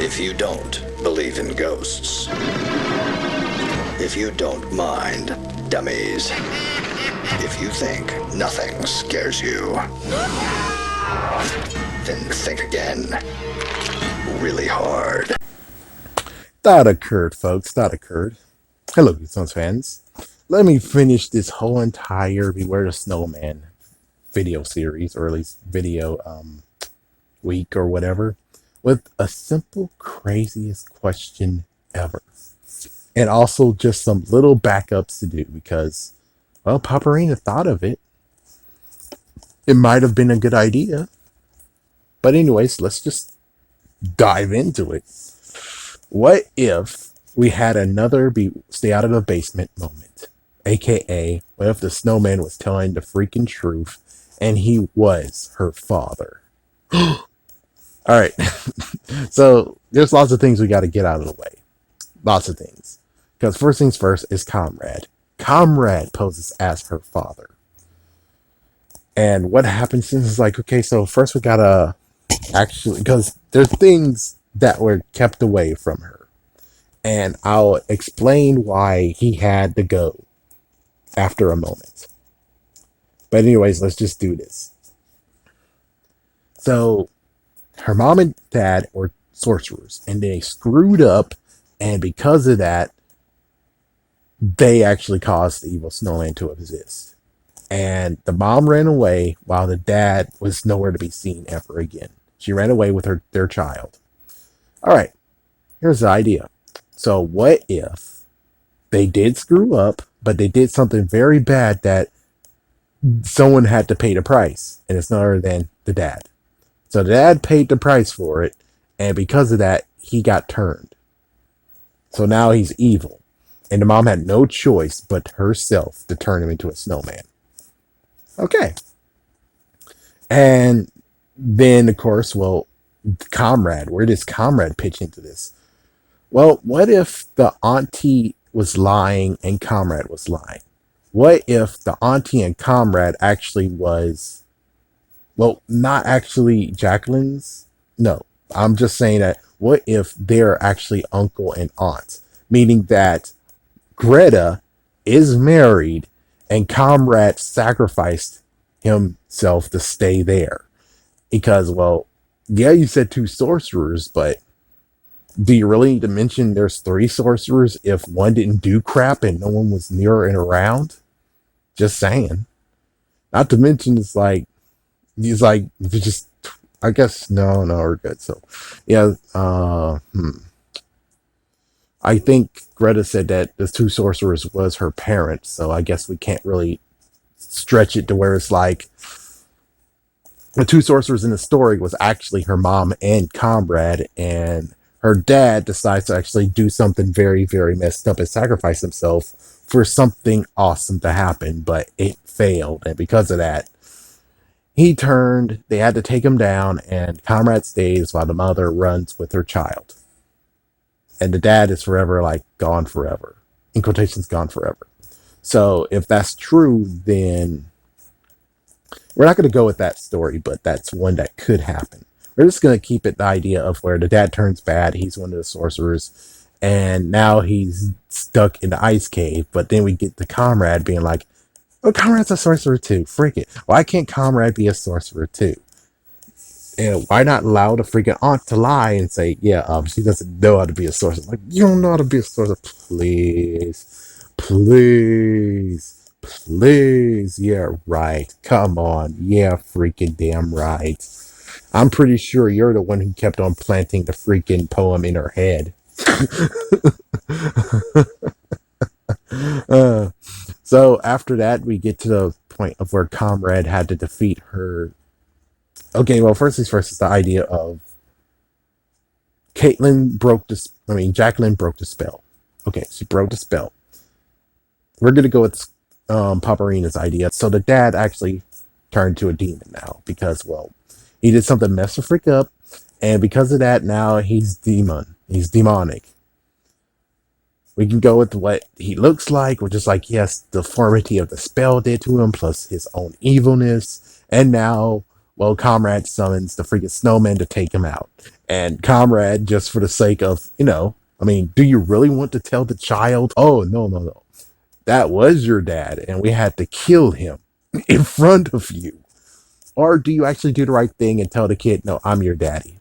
If you don't believe in ghosts, if you don't mind dummies, if you think nothing scares you, then think again. Really hard. That occurred, folks. That occurred. Hello, Goosebumps fans. Let me finish this whole entire Beware the Snowman video series, or at least video week or whatever, with a simple, craziest question ever. And also just some little backups to do because, well, Paparina thought of it. It might have been a good idea. But anyways, let's just dive into it. What if we had another stay out of the basement moment? AKA, what if the snowman was telling the freaking truth and he was her father? All right. So there's lots of things we got to get out of the way. Lots of things. Because first things first is Comrade. Comrade poses as her father. And what happens is like, okay, so first we got to actually, because there's things that were kept away from her. And I'll explain why he had to go after a moment. But anyways, let's just do this. So her mom and dad were sorcerers and they screwed up, and because of that, they actually caused the evil snowman to exist. And the mom ran away while the dad was nowhere to be seen ever again. She ran away with their child. All right, here's the idea. So what if they did screw up, but they did something very bad that someone had to pay the price, and it's none other than the dad. So the dad paid the price for it, and because of that, he got turned. So now he's evil, and the mom had no choice but herself to turn him into a snowman. Okay. And then, of course, well, Comrade, where does Comrade pitch into this? Well, what if the auntie was lying and Comrade was lying? What if the auntie and Comrade actually was, well, not actually Jacqueline's? No, I'm just saying that what if they're actually uncle and aunt? Meaning that Greta is married and Comrade sacrificed himself to stay there. Because, well, yeah, you said two sorcerers, but do you really need to mention there's three sorcerers if one didn't do crap and no one was near and around? Just saying. Not to mention it's like just, I guess no, we're good. So yeah, I think Greta said that the two sorcerers was her parents, so I guess we can't really stretch it to where it's like the two sorcerers in the story was actually her mom and Comrade, and her dad decides to actually do something very, very messed up and sacrifice himself for something awesome to happen, but it failed. And because of that, he turned, they had to take him down, and Comrade stays while the mother runs with her child. And the dad is forever, like, gone forever. In quotations, gone forever. So if that's true, then we're not going to go with that story, but that's one that could happen. We're just going to keep it the idea of where the dad turns bad. He's one of the sorcerers, and now he's stuck in the ice cave. But then we get the Comrade being like, oh, Comrade's a sorcerer too. Freak it. Why can't Comrade be a sorcerer too? And why not allow the freaking aunt to lie and say, yeah, she doesn't know how to be a sorcerer. Like, you don't know how to be a sorcerer. Please. Please. Please. Yeah, right. Come on. Yeah, freaking damn right. I'm pretty sure you're the one who kept on planting the freaking poem in her head. uh, so after that, we get to the point of where Comrade had to defeat her. Okay, well, first things first is the idea of Jacqueline broke the spell. Okay, she broke the spell. We're going to go with Paparina's idea. So the dad actually turned to a demon now because, well, he did something mess the freak up, and because of that, now he's demon. He's demonic. We can go with what he looks like, which is like, yes, the deformity of the spell did to him, plus his own evilness, and now Well, Comrade summons the freaking snowman to take him out. And Comrade, just for the sake of, I mean, do you really want to tell the child, oh, no, no, no, that was your dad, and we had to kill him in front of you? Or do you actually do the right thing and tell the kid, no, I'm your daddy?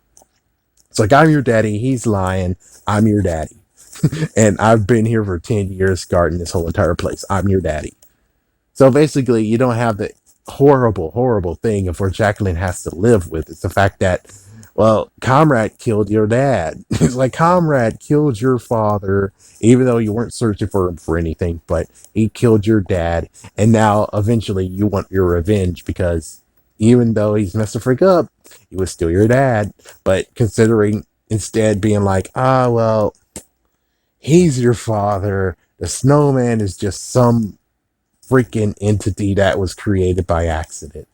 It's like, I'm your daddy. He's lying. I'm your daddy. And I've been here for 10 years guarding this whole entire place. I'm your daddy. So basically, you don't have the horrible, horrible thing of where Jacqueline has to live with. It's the fact that, well, Comrade killed your dad. It's like, Comrade killed your father, even though you weren't searching for him for anything, but he killed your dad. And now, eventually, you want your revenge because even though he's messed the freak up, he was still your dad. But considering instead being like, well, he's your father, the snowman is just some freaking entity that was created by accident.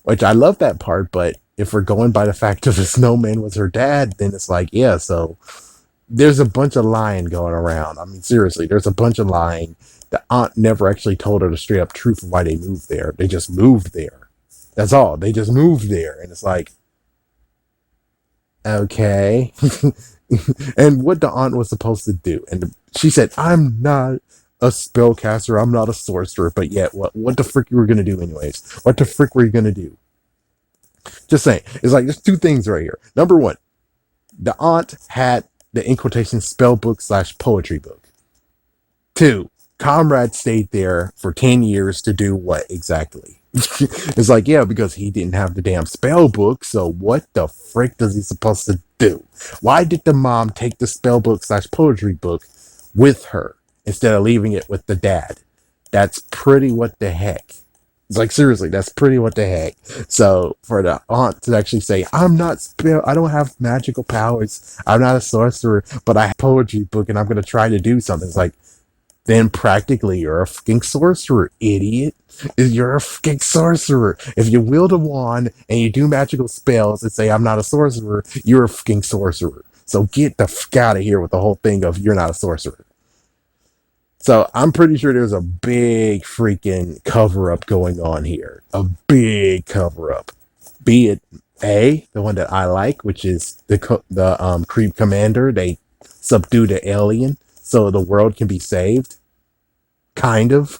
Which I love that part, but if we're going by the fact of the snowman was her dad, then it's like, yeah, so there's a bunch of lying going around. I mean, seriously, there's a bunch of lying. The aunt never actually told her the straight up truth of why they moved there. They just moved there. That's all. They just moved there. And it's like, okay. And what the aunt was supposed to do. And she said, I'm not a spellcaster. I'm not a sorcerer. But yet, what the frick you were going to do anyways? What the frick were you going to do? Just saying. It's like, there's two things right here. Number one, the aunt had the in quotation spell book / poetry book. Two, Comrade stayed there for 10 years to do what exactly? It's like, yeah, because he didn't have the damn spell book. So what the frick does he supposed to do? Why did the mom take the spell book / poetry book with her instead of leaving it with the dad? That's pretty what the heck. It's like, seriously, that's pretty what the heck. So for the aunt to actually say, I don't have magical powers. I'm not a sorcerer, but I have a poetry book and I'm going to try to do something. It's like, then practically you're a fucking sorcerer, idiot. You're a fucking sorcerer. If you wield a wand and you do magical spells and say, I'm not a sorcerer, you're a fucking sorcerer. So get the fuck out of here with the whole thing of you're not a sorcerer. So I'm pretty sure there's a big freaking cover up going on here. A big cover up. Be it the one that I like, which is the creep commander. They subdue the alien so the world can be saved. Kind of.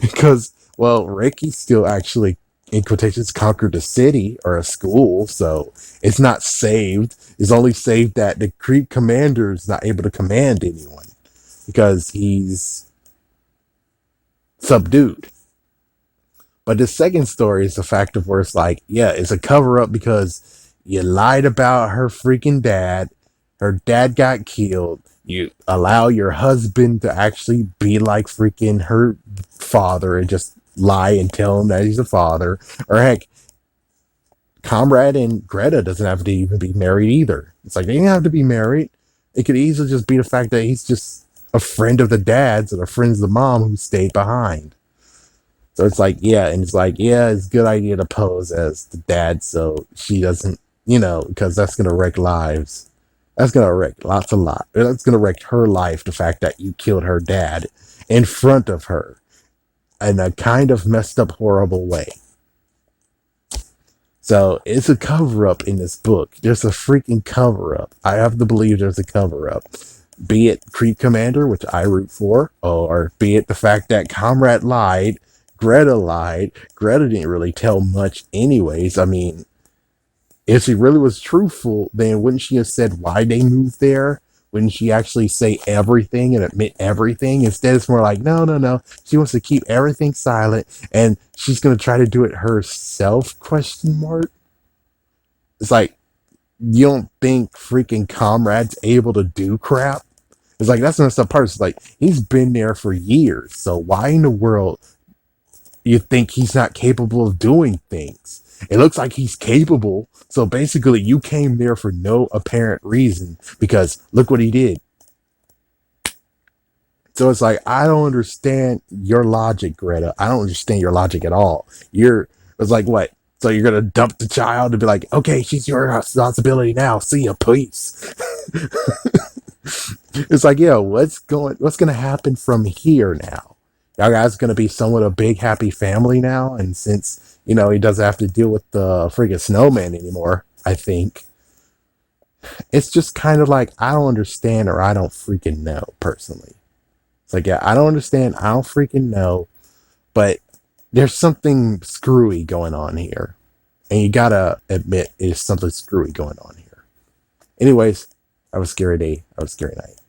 Because, well, Ricky still actually, in quotations, conquered a city or a school. So it's not saved. It's only saved that the creep commander is not able to command anyone. Because he's subdued. But the second story is the fact of where it's like, yeah, it's a cover up because you lied about her freaking dad. Her dad got killed. You allow your husband to actually be like freaking her father and just lie and tell him that he's a father. Or heck, Comrade and Greta doesn't have to even be married either. It's like, they didn't have to be married. It could easily just be the fact that he's just a friend of the dad's or a friend of the mom who stayed behind. So it's like, yeah, and it's like, yeah, it's a good idea to pose as the dad so she doesn't, because that's going to wreck lives. That's going to wreck That's going to wreck her life, the fact that you killed her dad in front of her in a kind of messed up, horrible way. So it's a cover up in this book. There's a freaking cover up. I have to believe there's a cover up. Be it Creep Commander, which I root for, or be it the fact that Comrade lied, Greta lied. Greta didn't really tell much anyways. I mean, if she really was truthful, then wouldn't she have said why they moved there? Wouldn't she actually say everything and admit everything? Instead, it's more like, no. She wants to keep everything silent, and she's going to try to do it herself, ? It's like, you don't think freaking Comrade's able to do crap? It's like, that's the messed up part. It's like, he's been there for years, so why in the world you think he's not capable of doing things? It looks like he's capable, so basically you came there for no apparent reason, because look what he did. So it's like, I don't understand your logic, Greta. I don't understand your logic at all. It's like, what? So you're going to dump the child and be like, okay, she's your responsibility now. See ya, peace. It's like, yeah, what's going to happen from here now? Y'all guys going to be somewhat a big happy family now, and since You know, he doesn't have to deal with the freaking snowman anymore, I think. It's just kind of like, I don't understand or I don't freaking know, personally. It's like, yeah, I don't understand. I don't freaking know. But there's something screwy going on here. And you gotta admit, there's something screwy going on here. Anyways, have a scary day. Have a scary night.